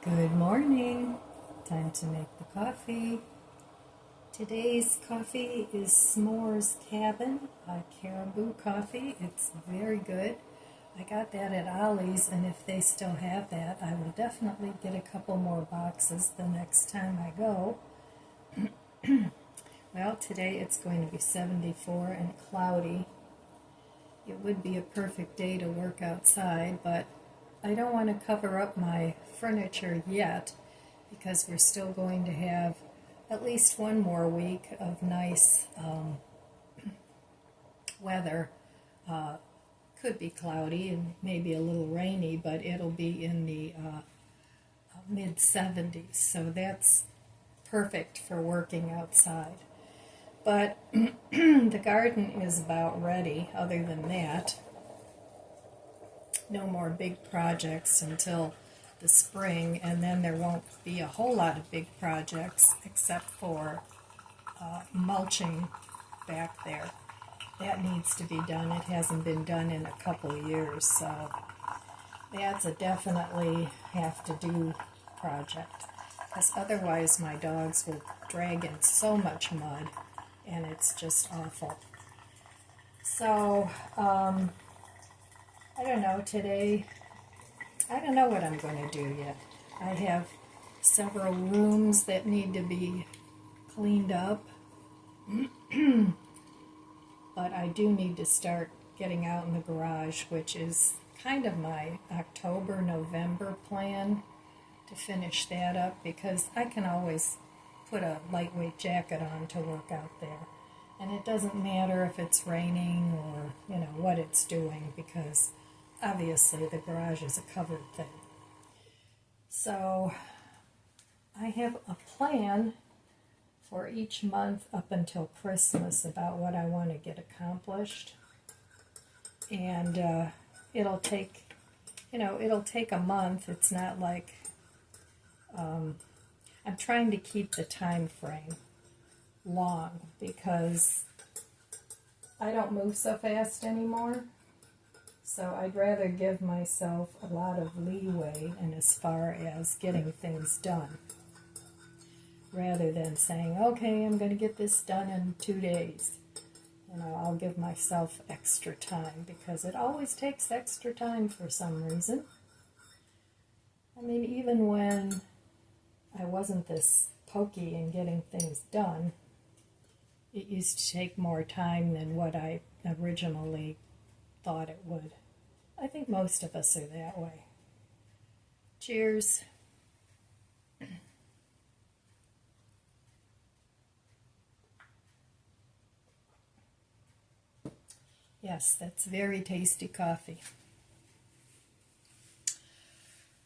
Good morning. Time to make the coffee. Today's coffee is S'mores Cabin Caribou Coffee. It's very good. I got that at Ollie's, and if they still have that, I will definitely get a couple more boxes the next time I go. Well, today it's going to be 74 and cloudy. It would be a perfect day to work outside, but I don't want to cover up my furniture yet because we're still going to have at least one more week of nice weather. Could be cloudy and maybe a little rainy, but it'll be in the mid 70s, so that's perfect for working outside. But the garden is about ready. Other than that, no more big projects until the spring, and then there won't be a whole lot of big projects except for mulching back there. That needs to be done. It hasn't been done in a couple of years, so that's a definitely have to do project, because otherwise my dogs will drag in so much mud and it's just awful. So I don't know, today, I don't know what I'm going to do yet. I have several rooms that need to be cleaned up, but I do need to start getting out in the garage, which is kind of my October, November plan, to finish that up, because I can always put a lightweight jacket on to work out there. And it doesn't matter if it's raining or, what it's doing, because obviously the garage is a covered thing. So I have a plan for each month up until Christmas about what I want to get accomplished. And it'll take a month. It's not like, I'm trying to keep the time frame long because I don't move so fast anymore. So I'd rather give myself a lot of leeway and as far as getting things done, rather than saying, okay, I'm going to get this done in 2 days. I'll give myself extra time, because it always takes extra time for some reason. I mean, even when I wasn't this pokey in getting things done, it used to take more time than what I originally thought it would. I think most of us are that way. Cheers. Yes, that's very tasty coffee.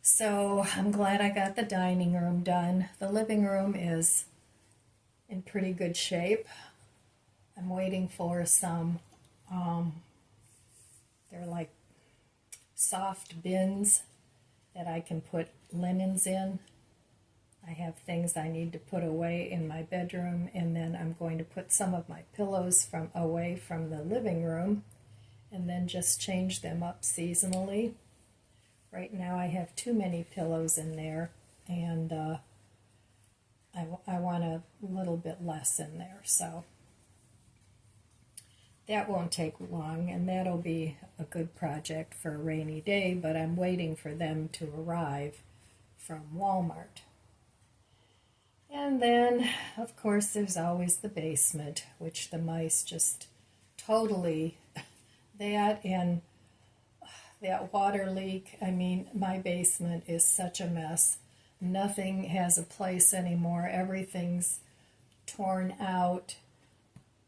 So I'm glad I got the dining room done. The living room is in pretty good shape. I'm waiting for some, they're like soft bins that I can put linens in. I have things I need to put away in my bedroom, and then I'm going to put some of my pillows away from the living room, and then just change them up seasonally. Right now I have too many pillows in there, and I want a little bit less in there, so that won't take long, and that'll be a good project for a rainy day, but I'm waiting for them to arrive from Walmart. And then, of course, there's always the basement, which the mice just totally, that and that water leak. I mean, my basement is such a mess. Nothing has a place anymore. Everything's torn out.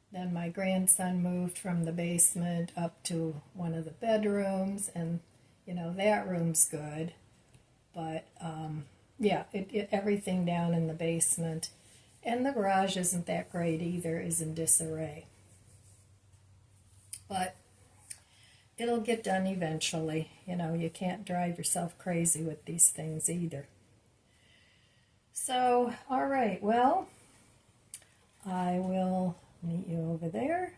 Then my grandson moved from the basement up to one of the bedrooms, and that room's good, but yeah, everything down in the basement, and the garage isn't that great either, is in disarray. But it'll get done eventually. You can't drive yourself crazy with these things either. So, all right, well, I will meet you over there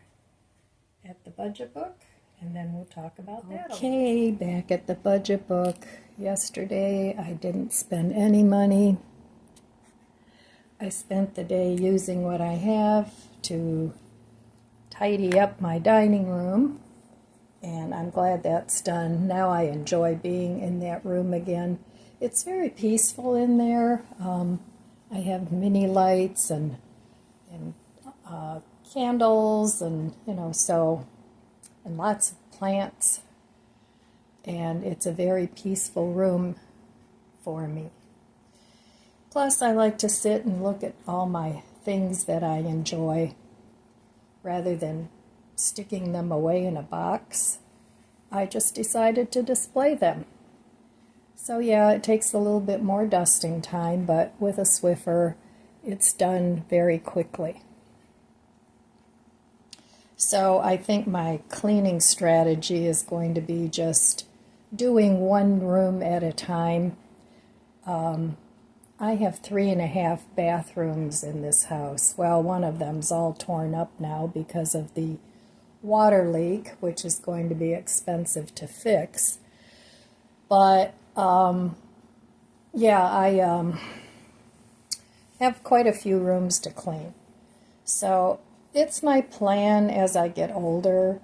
at the budget book, and then we'll talk about that. Okay, back at the budget book. Yesterday I didn't spend any money. I spent the day using what I have to tidy up my dining room, and I'm glad that's done. Now I enjoy being in that room again. It's very peaceful in there. I have mini lights and candles and and lots of plants, and it's a very peaceful room for me. Plus, I like to sit and look at all my things that I enjoy rather than sticking them away in a box. I just decided to display them. So yeah, it takes a little bit more dusting time, but with a Swiffer, it's done very quickly. So I think my cleaning strategy is going to be just doing one room at a time. I have 3.5 bathrooms in this house. Well, one of them's all torn up now because of the water leak, which is going to be expensive to fix. But yeah, I have quite a few rooms to clean. So it's my plan as I get older.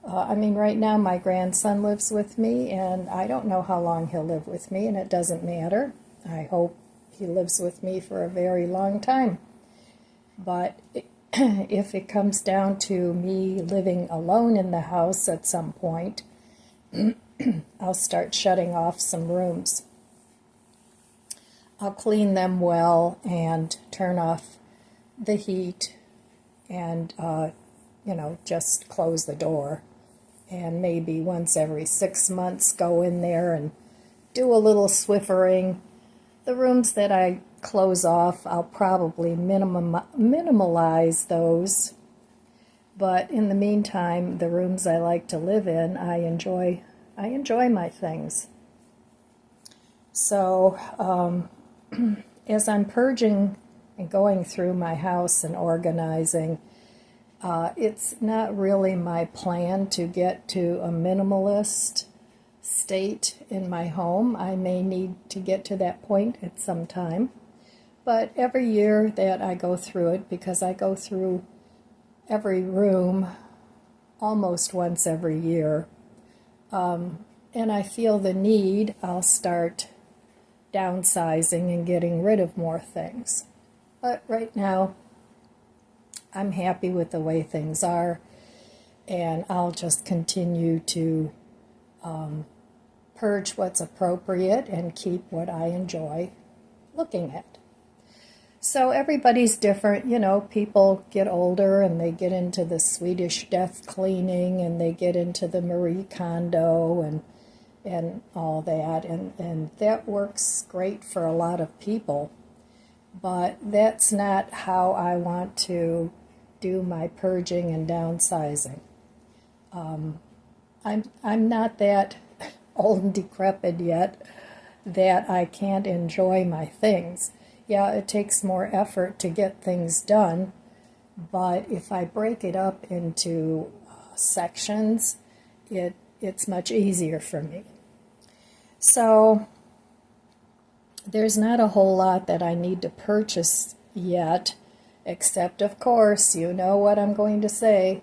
Right now my grandson lives with me, and I don't know how long he'll live with me, and it doesn't matter. I hope he lives with me for a very long time. But if it comes down to me living alone in the house at some point, I'll start shutting off some rooms. I'll clean them well and turn off the heat and, just close the door. And maybe once every 6 months go in there and do a little Swiffering. The rooms that I close off, I'll probably minimalize those. But in the meantime, the rooms I like to live in, I enjoy my things. So as I'm purging and going through my house and organizing, it's not really my plan to get to a minimalist state in my home. I may need to get to that point at some time. But every year that I go through it, because I go through every room almost once every year, and I feel the need, I'll start downsizing and getting rid of more things. But right now, I'm happy with the way things are, and I'll just continue to purge what's appropriate and keep what I enjoy looking at. So everybody's different. People get older and they get into the Swedish death cleaning, and they get into the Marie Kondo and all that, and that works great for a lot of people. But that's not how I want to do my purging and downsizing. I'm not that old and decrepit yet that I can't enjoy my things. Yeah, it takes more effort to get things done, but if I break it up into sections, it's much easier for me. So there's not a whole lot that I need to purchase yet, except, of course, you know what I'm going to say,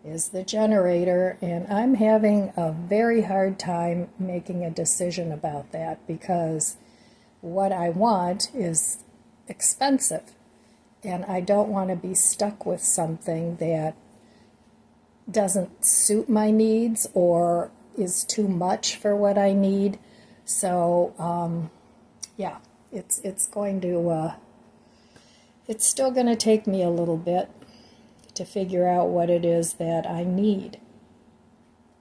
is the generator, and I'm having a very hard time making a decision about that, because what I want is expensive, and I don't want to be stuck with something that doesn't suit my needs or is too much for what I need. So yeah, it's going to it's still going to take me a little bit to figure out what it is that I need.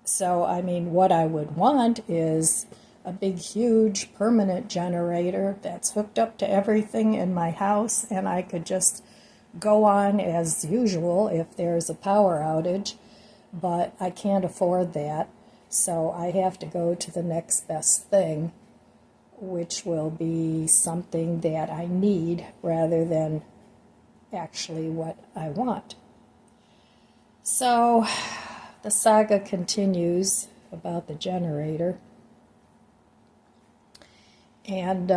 So what I would want is a big, huge, permanent generator that's hooked up to everything in my house, and I could just go on as usual if there's a power outage, but I can't afford that, so I have to go to the next best thing, which will be something that I need rather than actually what I want. So the saga continues about the generator. And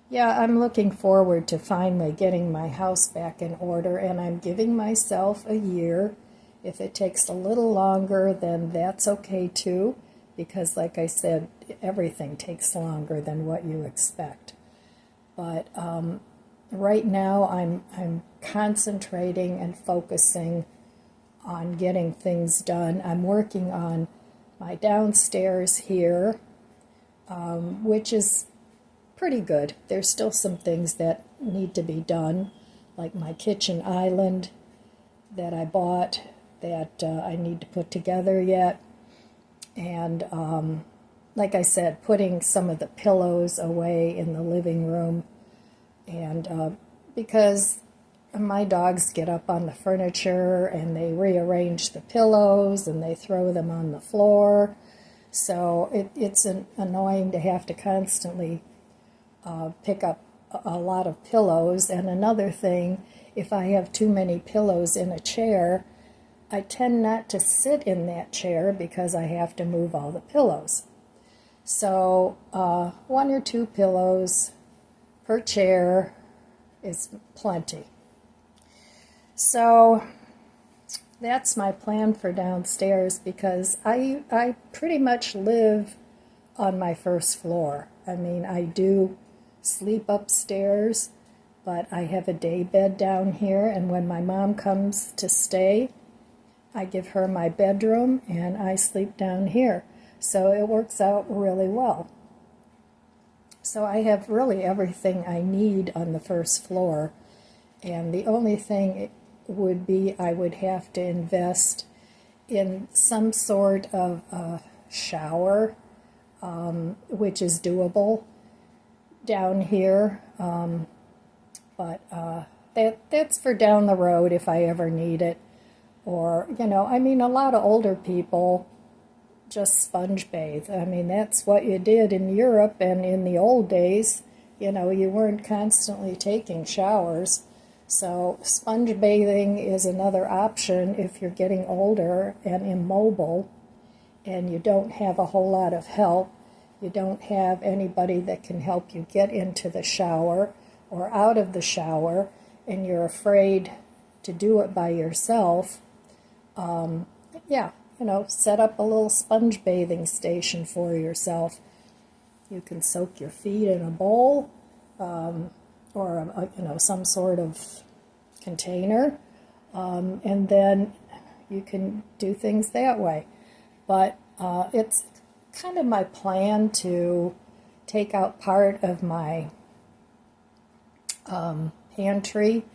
yeah, I'm looking forward to finally getting my house back in order, and I'm giving myself a year. If it takes a little longer, then that's okay too, because like I said, everything takes longer than what you expect. But right now I'm concentrating and focusing on getting things done. I'm working on my downstairs here, which is pretty good. There's still some things that need to be done, like my kitchen island that I bought that I need to put together yet. And like I said, putting some of the pillows away in the living room. And because my dogs get up on the furniture and they rearrange the pillows and they throw them on the floor. So it's annoying to have to constantly pick up a lot of pillows. And another thing, if I have too many pillows in a chair, I tend not to sit in that chair because I have to move all the pillows. So 1 or 2 pillows per chair is plenty. So that's my plan for downstairs, because I pretty much live on my first floor. I mean, I do sleep upstairs, but I have a day bed down here, and when my mom comes to stay, I give her my bedroom and I sleep down here. So it works out really well. So I have really everything I need on the first floor, and the only thing would be I would have to invest in some sort of a shower, which is doable down here, but that's for down the road if I ever need it. Or, I mean, a lot of older people just sponge bathe. I mean, that's what you did in Europe, and in the old days, you weren't constantly taking showers. So sponge bathing is another option if you're getting older and immobile and you don't have a whole lot of help. You don't have anybody that can help you get into the shower or out of the shower, and you're afraid to do it by yourself. Set up a little sponge bathing station for yourself. You can soak your feet in a bowl, or some sort of container, and then you can do things that way. But it's kind of my plan to take out part of my pantry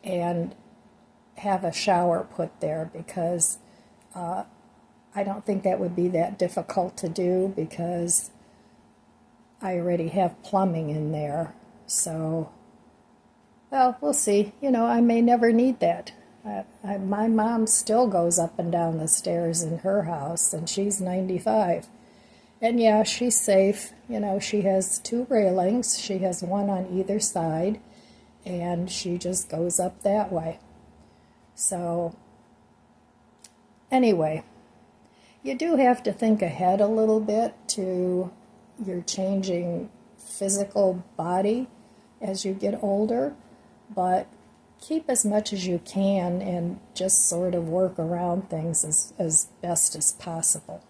and have a shower put there, because I don't think that would be that difficult to do, because I already have plumbing in there. So, well, we'll see. I may never need that. My mom still goes up and down the stairs in her house, and she's 95. And yeah, she's safe. She has 2 railings. She has one on either side, and she just goes up that way. So, anyway, you do have to think ahead a little bit to your changing physical body as you get older, but keep as much as you can and just sort of work around things as best as possible.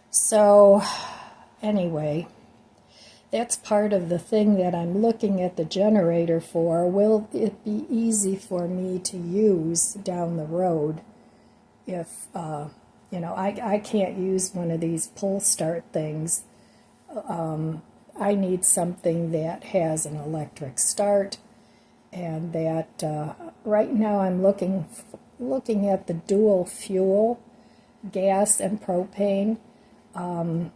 So, anyway, that's part of the thing that I'm looking at the generator for. Will it be easy for me to use down the road if, I can't use one of these pull start things. I need something that has an electric start, and that right now I'm looking at the dual fuel, gas and propane, and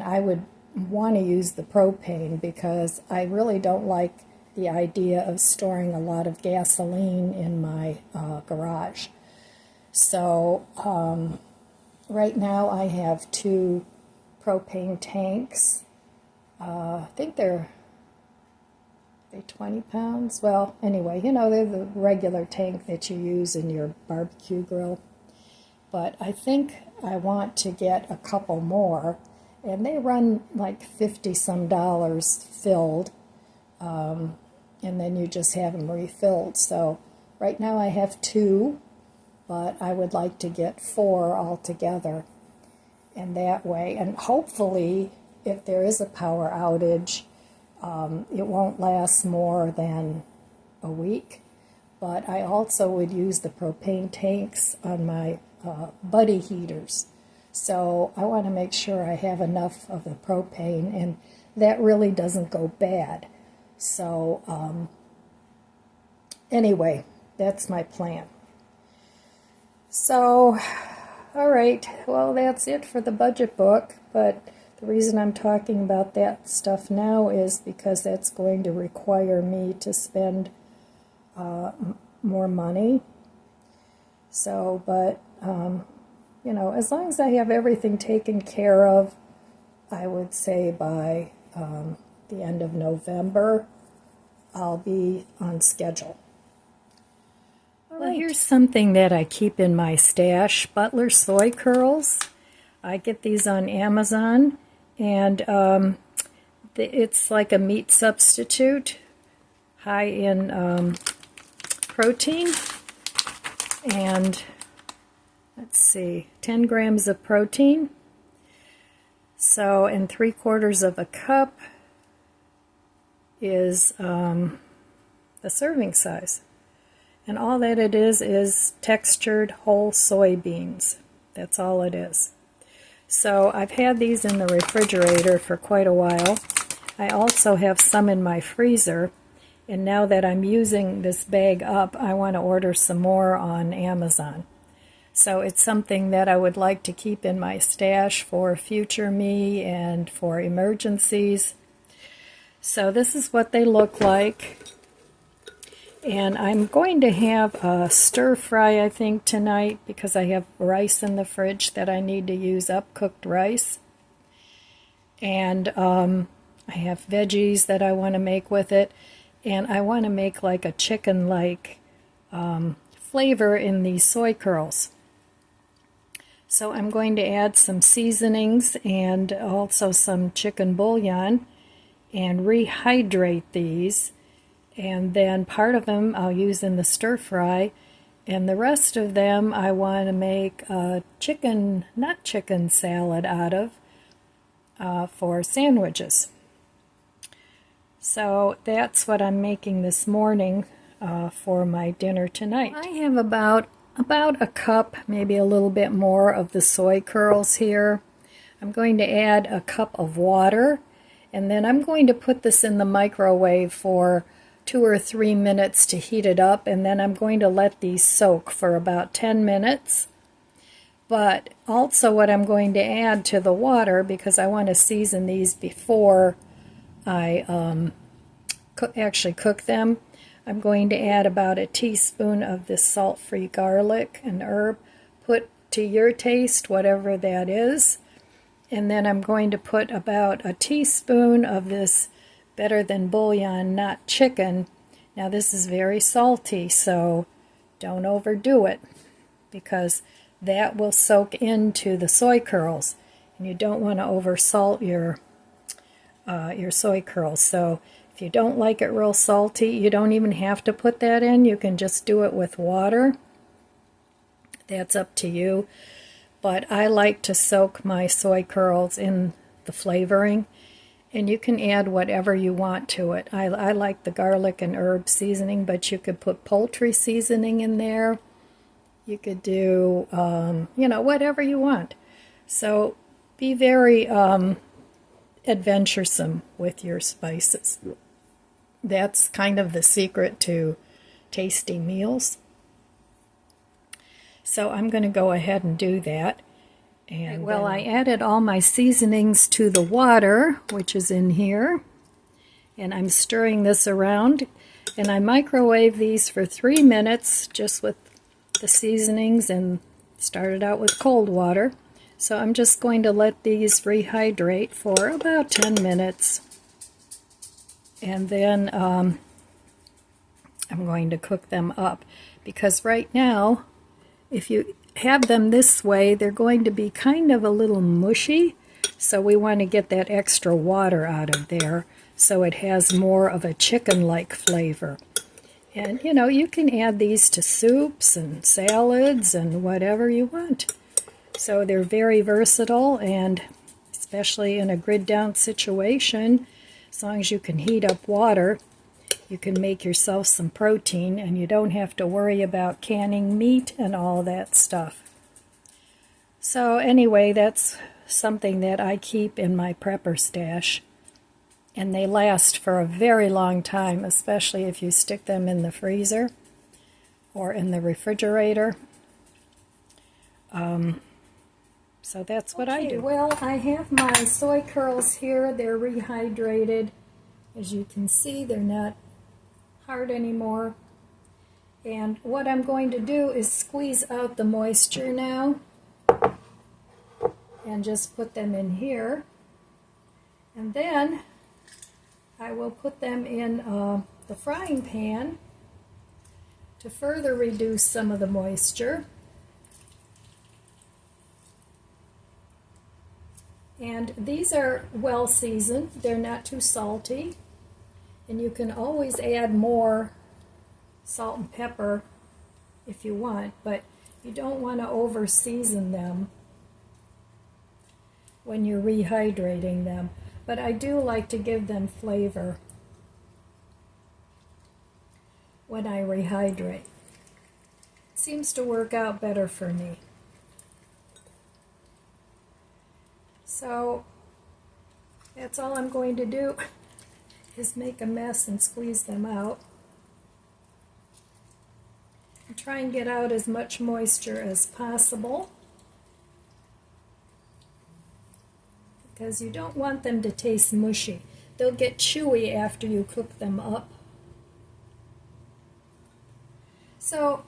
I would want to use the propane because I really don't like the idea of storing a lot of gasoline in my garage. So right now I have 2 propane tanks. I think they're They 20 pounds? Well, anyway, you know, they're the regular tank that you use in your barbecue grill. But I think I want to get a couple more, and they run like 50 some dollars filled, and then you just have them refilled. So right now I have 2, but I would like to get 4 altogether. And that way, and hopefully if there is a power outage, it won't last more than a week. But I also would use the propane tanks on my buddy heaters. So I want to make sure I have enough of the propane, and that really doesn't go bad. So anyway, that's my plan. So, all right, well, that's it for the budget book, but the reason I'm talking about that stuff now is because that's going to require me to spend more money. So, but, you know, as long as I have everything taken care of, I would say by the end of November, I'll be on schedule. Well, here's something that I keep in my stash, Butler soy curls. I get these on Amazon, and it's like a meat substitute, high in protein, and let's see, 10 grams of protein. So, and 3/4 of a cup is the serving size. And all that it is textured whole soybeans. That's all it is. So I've had these in the refrigerator for quite a while. I also have some in my freezer. And now that I'm using this bag up, I want to order some more on Amazon. So it's something that I would like to keep in my stash for future me and for emergencies. So this is what they look like. And I'm going to have a stir fry, I think, tonight because I have rice in the fridge that I need to use up, cooked rice. And I have veggies that I want to make with it. And I want to make like a chicken-like flavor in these soy curls. So I'm going to add some seasonings and also some chicken bouillon and rehydrate these. And then part of them I'll use in the stir fry, and the rest of them I want to make a not chicken salad out of for sandwiches. So that's what I'm making this morning for my dinner tonight. I have about a cup, maybe a little bit more, of the soy curls here. I'm going to add a cup of water, and then I'm going to put this in the microwave for 2 or 3 minutes to heat it up, and then I'm going to let these soak for about 10 minutes. But also what I'm going to add to the water, because I want to season these before I actually cook them, I'm going to add about a teaspoon of this salt-free garlic and herb. Put to your taste, whatever that is. And then I'm going to put about a teaspoon of this Better Than Bouillon, not chicken. Now this is very salty, so don't overdo it, because that will soak into the soy curls, and you don't want to oversalt your soy curls. So if you don't like it real salty, you don't even have to put that in. You can just do it with water. That's up to you. But I like to soak my soy curls in the flavoring. And you can add whatever you want to it. I like the garlic and herb seasoning, but you could put poultry seasoning in there. You could do, you know, whatever you want. So be very adventuresome with your spices. That's kind of the secret to tasty meals. So I'm going to go ahead and do that. And well, I added all my seasonings to the water, which is in here, and I'm stirring this around, and I microwave these for 3 minutes just with the seasonings, and started out with cold water. So I'm just going to let these rehydrate for about 10 minutes, and then I'm going to cook them up, because right now, if you have them this way, they're going to be kind of a little mushy, so we want to get that extra water out of there so it has more of a chicken-like flavor. And you know, you can add these to soups and salads and whatever you want. So they're very versatile, and especially in a grid-down situation, as long as you can heat up water, you can make yourself some protein, and you don't have to worry about canning meat and all that stuff. So anyway, that's something that I keep in my prepper stash, and they last for a very long time, especially if you stick them in the freezer or in the refrigerator. So that's what I do. Well, I have my soy curls here. They're rehydrated. As you can see, they're not hard anymore. And what I'm going to do is squeeze out the moisture now and just put them in here. And then I will put them in the frying pan to further reduce some of the moisture. And these are well seasoned. They're not too salty. And you can always add more salt and pepper if you want, but you don't want to over season them when you're rehydrating them. But I do like to give them flavor when I rehydrate. Seems to work out better for me. So that's all I'm going to do, is make a mess and squeeze them out. And try and get out as much moisture as possible, because you don't want them to taste mushy. They'll get chewy after you cook them up. So,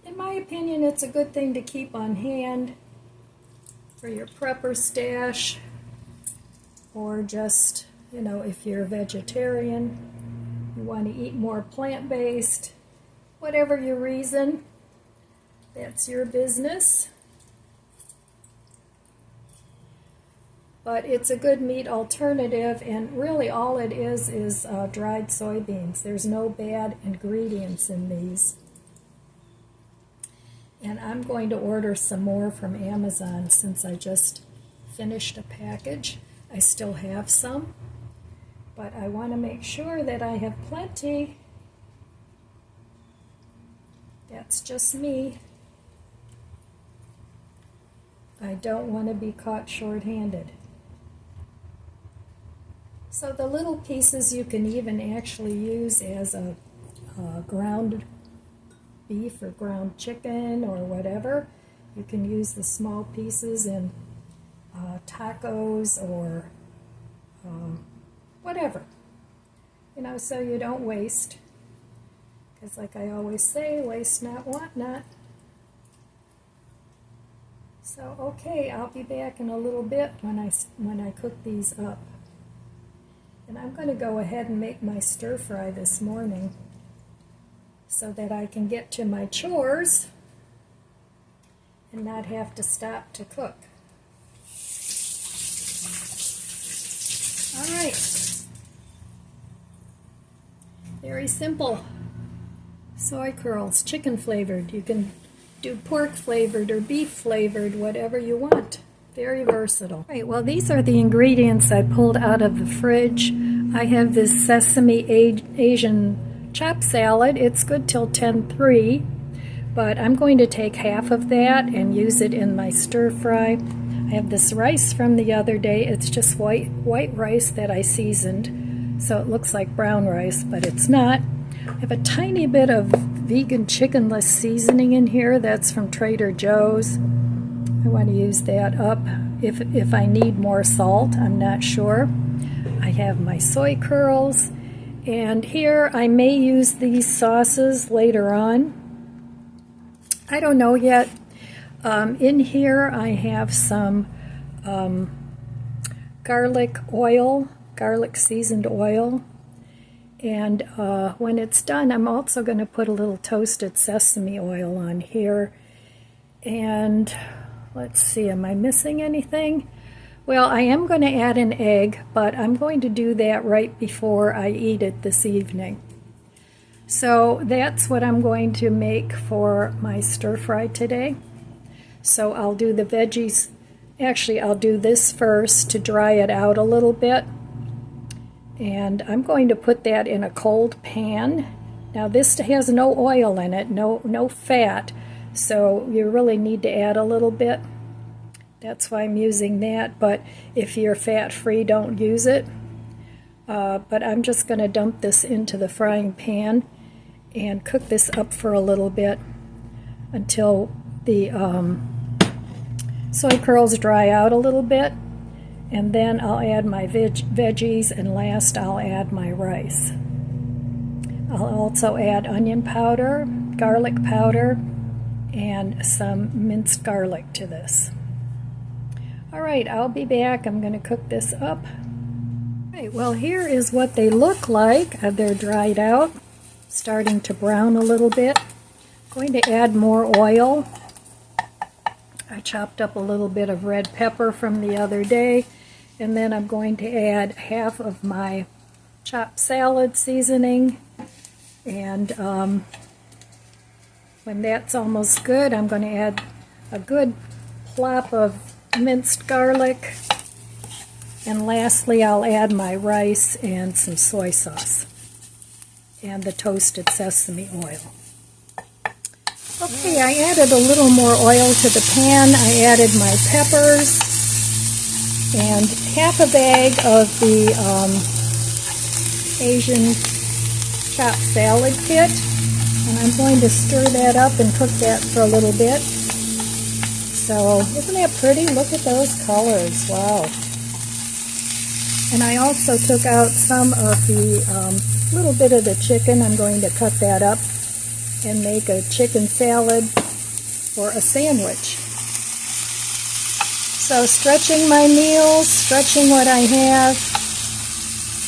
in my opinion, it's a good thing to keep on hand for your prepper stash, or just, you know, if you're a vegetarian, you want to eat more plant-based, whatever your reason, that's your business. But it's a good meat alternative, and really all it is dried soybeans. There's no bad ingredients in these. And I'm going to order some more from Amazon since I just finished a package. I still have some, but I want to make sure that I have plenty. That's just me. I don't want to be caught short-handed. So the little pieces you can even actually use as a ground beef or ground chicken or whatever. You can use the small pieces in tacos or whatever, you know, so you don't waste, because like I always say, waste not, want not. So okay, I'll be back in a little bit when I cook these up. And I'm going to go ahead and make my stir fry this morning so that I can get to my chores and not have to stop to cook. All right. Very simple. Soy curls, chicken flavored. You can do pork flavored or beef flavored, whatever you want. Very versatile. Right, well, these are the ingredients I pulled out of the fridge. I have this sesame Asian chopped salad. It's good till 10:03, but I'm going to take half of that and use it in my stir fry. I have this rice from the other day. It's just white rice that I seasoned, so it looks like brown rice, but it's not. I have a tiny bit of vegan chickenless seasoning in here. That's from Trader Joe's. I want to use that up if I need more salt. I'm not sure. I have my soy curls, and here I may use these sauces later on. I don't know yet. In here I have some garlic oil, garlic seasoned oil, And when it's done, I'm also going to put a little toasted sesame oil on here. And let's see, am I missing anything? Well, I am going to add an egg, but I'm going to do that right before I eat it this evening. So that's what I'm going to make for my stir fry today. So I'll do the veggies. Actually, I'll do this first to dry it out a little bit. And I'm going to put that in a cold pan. Now this has no oil in it, no fat, so you really need to add a little bit. That's why I'm using that, but if you're fat-free, don't use it. But I'm just going to dump this into the frying pan and cook this up for a little bit until the soy curls dry out a little bit. And then I'll add my veggies, and last I'll add my rice. I'll also add onion powder, garlic powder, and some minced garlic to this. All right, I'll be back. I'm going to cook this up. All right, well, here is what they look like. They're dried out, starting to brown a little bit. I'm going to add more oil. I chopped up a little bit of red pepper from the other day. And then I'm going to add half of my chopped salad seasoning. And when that's almost good, I'm going to add a good plop of minced garlic. And lastly, I'll add my rice and some soy sauce and the toasted sesame oil. Okay, I added a little more oil to the pan. I added my peppers and half a bag of the Asian chopped salad kit, and I'm going to stir that up and cook that for a little bit. So isn't that pretty? Look at those colors. Wow. And I also took out some of the little bit of the chicken. I'm going to cut that up and make a chicken salad or a sandwich. So stretching my meals, stretching what I have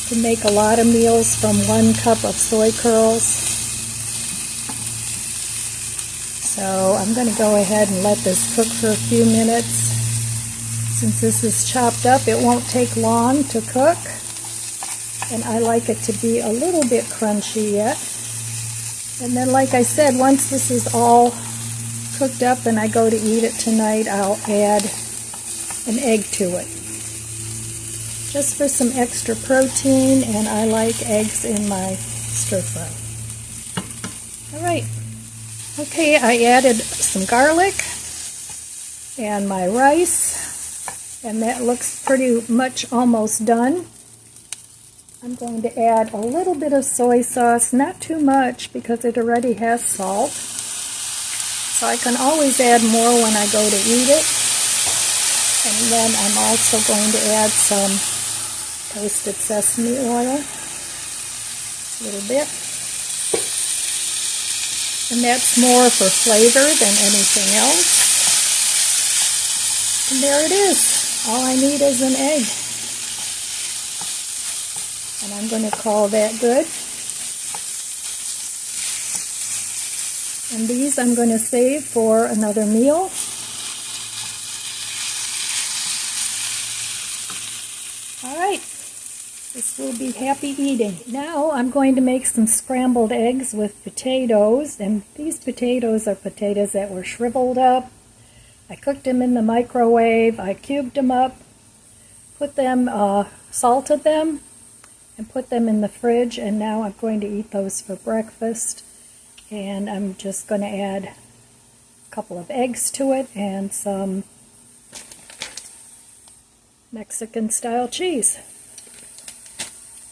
to make a lot of meals from 1 cup of soy curls. So I'm going to go ahead and let this cook for a few minutes. Since this is chopped up, it won't take long to cook. And I like it to be a little bit crunchy yet. And then, like I said, once this is all cooked up and I go to eat it tonight, I'll add an egg to it. Just for some extra protein, and I like eggs in my stir fry. Alright, okay, I added some garlic and my rice, and that looks pretty much almost done. I'm going to add a little bit of soy sauce, not too much because it already has salt. So I can always add more when I go to eat it. And then I'm also going to add some toasted sesame oil, a little bit. And that's more for flavor than anything else. And there it is. All I need is an egg. And I'm going to call that good. And these I'm going to save for another meal. Alright, this will be happy eating. Now I'm going to make some scrambled eggs with potatoes, and these potatoes are potatoes that were shriveled up. I cooked them in the microwave, I cubed them up, put them, salted them, and put them in the fridge, and now I'm going to eat those for breakfast. And I'm just going to add a couple of eggs to it and some Mexican style cheese.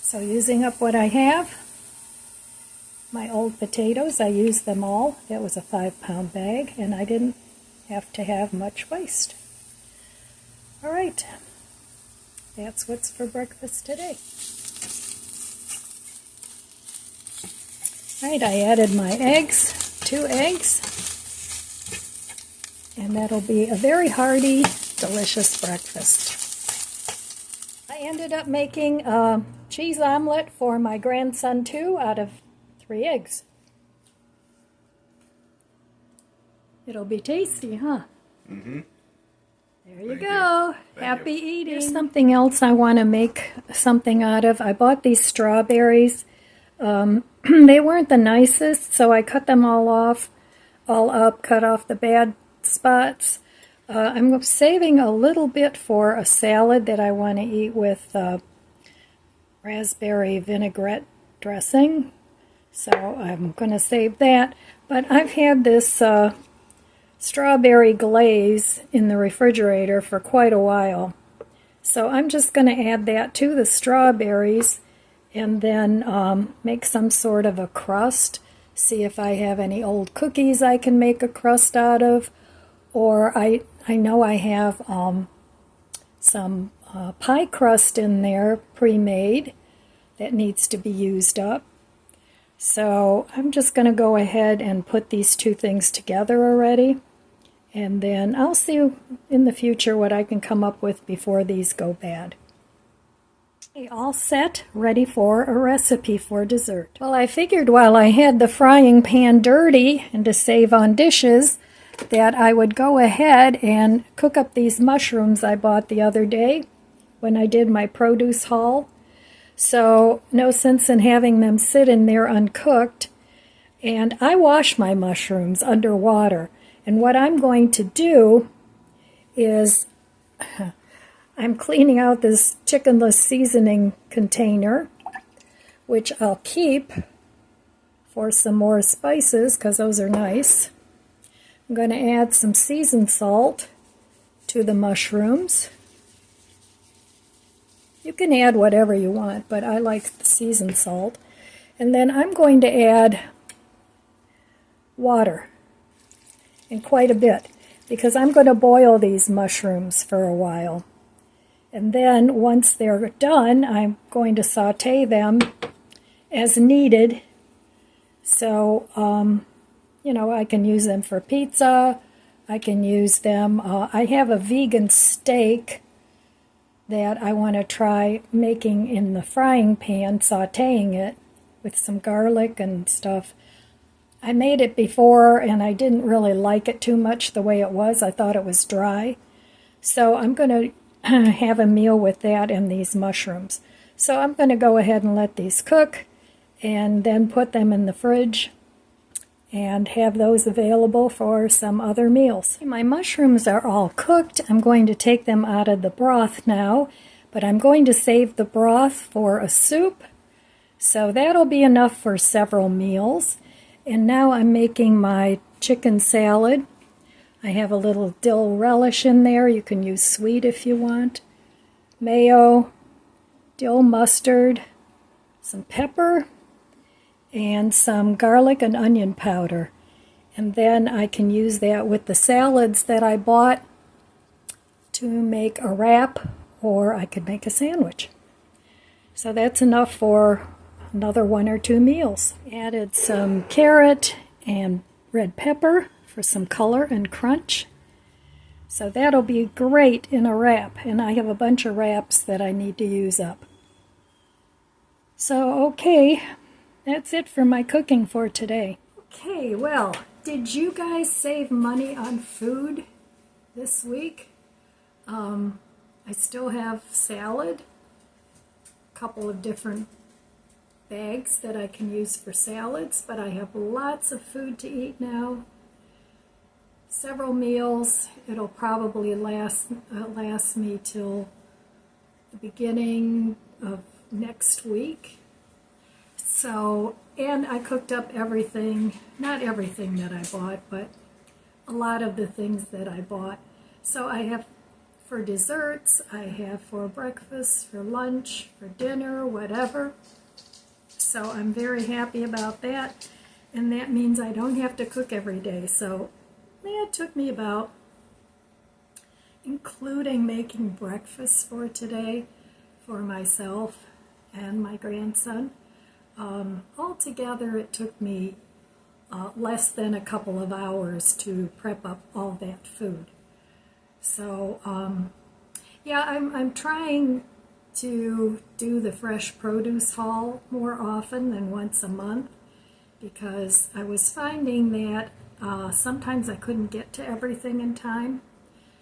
So using up what I have, my old potatoes, I used them all. That was a 5-pound bag, and I didn't have to have much waste. Alright, that's what's for breakfast today. Alright, I added my eggs, 2 eggs, and that'll be a very hearty, delicious breakfast. I ended up making cheese omelet for my grandson too, out of 3 eggs. It'll be tasty, huh? Mm-hmm. There you go. Thank Happy you. eating. Here's something else I want to make something out of. I bought these strawberries. They weren't the nicest, so I cut them all up, cut off the bad spots. I'm saving a little bit for a salad that I want to eat with raspberry vinaigrette dressing. So I'm going to save that. But I've had this strawberry glaze in the refrigerator for quite a while. So I'm just going to add that to the strawberries and then make some sort of a crust. See if I have any old cookies I can make a crust out of. Or I know I have some pie crust in there pre-made that needs to be used up. So I'm just going to go ahead and put these two things together already. And then I'll see in the future what I can come up with before these go bad. Okay, all set, ready for a recipe for dessert. Well, I figured while I had the frying pan dirty and to save on dishes, that I would go ahead and cook up these mushrooms I bought the other day when I did my produce haul. So no sense in having them sit in there uncooked. And I wash my mushrooms underwater. And what I'm going to do is I'm cleaning out this chickenless seasoning container, which I'll keep for some more spices because those are nice. I'm going to add some seasoned salt to the mushrooms. You can add whatever you want, but I like the seasoned salt. And then I'm going to add water, and quite a bit, because I'm going to boil these mushrooms for a while. And then once they're done, I'm going to saute them as needed. So, you know, I can use them for pizza. I can use them. I have a vegan steak that I want to try making in the frying pan, sauteing it with some garlic and stuff. I made it before and I didn't really like it too much the way it was. I thought it was dry. So I'm going to have a meal with that and these mushrooms. So I'm going to go ahead and let these cook and then put them in the fridge and have those available for some other meals. My mushrooms are all cooked. I'm going to take them out of the broth now, but I'm going to save the broth for a soup. So that'll be enough for several meals. And now I'm making my chicken salad. I have a little dill relish in there. You can use sweet if you want. Mayo, dill mustard, some pepper, and some garlic and onion powder. And then I can use that with the salads that I bought to make a wrap, or I could make a sandwich. So that's enough for another 1 or 2 meals. Added some carrot and red pepper for some color and crunch. So that'll be great in a wrap, and I have a bunch of wraps that I need to use up. So, okay, that's it for my cooking for today. Okay, well, did you guys save money on food this week? I still have salad, a couple of different bags that I can use for salads, but I have lots of food to eat now. Several meals. It'll probably last me till the beginning of next week. So, and I cooked up everything, not everything that I bought, but a lot of the things that I bought. So I have for desserts, I have for breakfast, for lunch, for dinner, whatever. So I'm very happy about that, and that means I don't have to cook every day. So it took me about, including making breakfast for today for myself and my grandson, altogether it took me less than a couple of hours to prep up all that food. So yeah, I'm trying to do the fresh produce haul more often than once a month, because I was finding that sometimes I couldn't get to everything in time.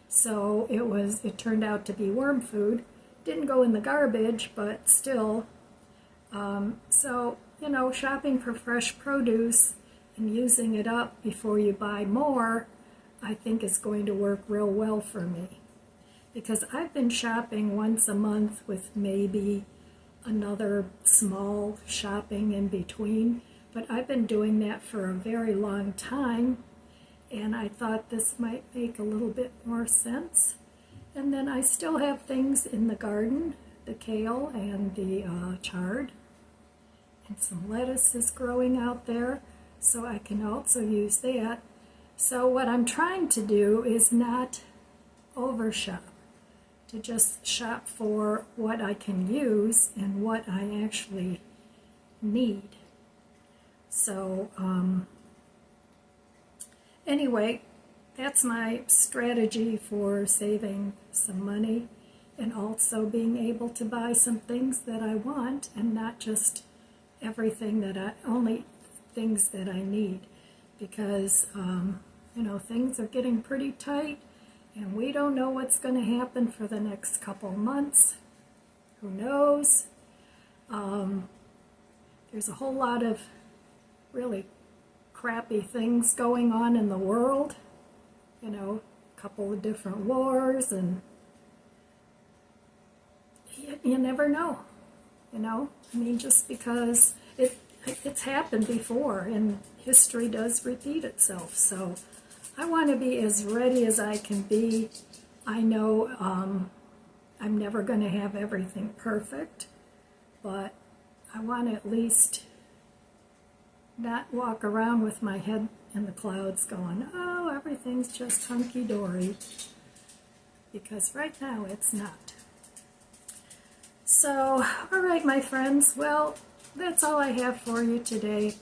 So it turned out to be worm food. Didn't go in the garbage, but still. So, you know, shopping for fresh produce and using it up before you buy more, I think is going to work real well for me. Because I've been shopping once a month with maybe another small shopping in between, but I've been doing that for a very long time, and I thought this might make a little bit more sense. And then I still have things in the garden, the kale and the chard, and some lettuce is growing out there, so I can also use that. So what I'm trying to do is not overshop, to just shop for what I can use and what I actually need. So anyway, that's my strategy for saving some money and also being able to buy some things that I want and not just only things that I need, because you know, things are getting pretty tight and we don't know what's going to happen for the next couple months. Who knows? There's a whole lot of really crappy things going on in the world. You know, a couple of different wars, and you never know. You know, I mean, just because it's happened before, and history does repeat itself. So I want to be as ready as I can be. I know I'm never going to have everything perfect, but I want to at least not walk around with my head in the clouds going, oh, everything's just hunky-dory, because right now it's not. So, all right, my friends, well, that's all I have for you today.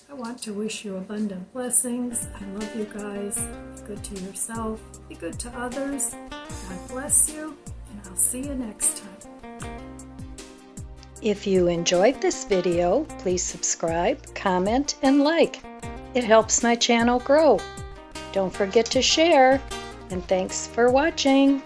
I want to wish you abundant blessings. I love you guys. Be good to yourself. Be good to others. God bless you, and I'll see you next time. If you enjoyed this video, please subscribe, comment, and like. It helps my channel grow. Don't forget to share, and thanks for watching.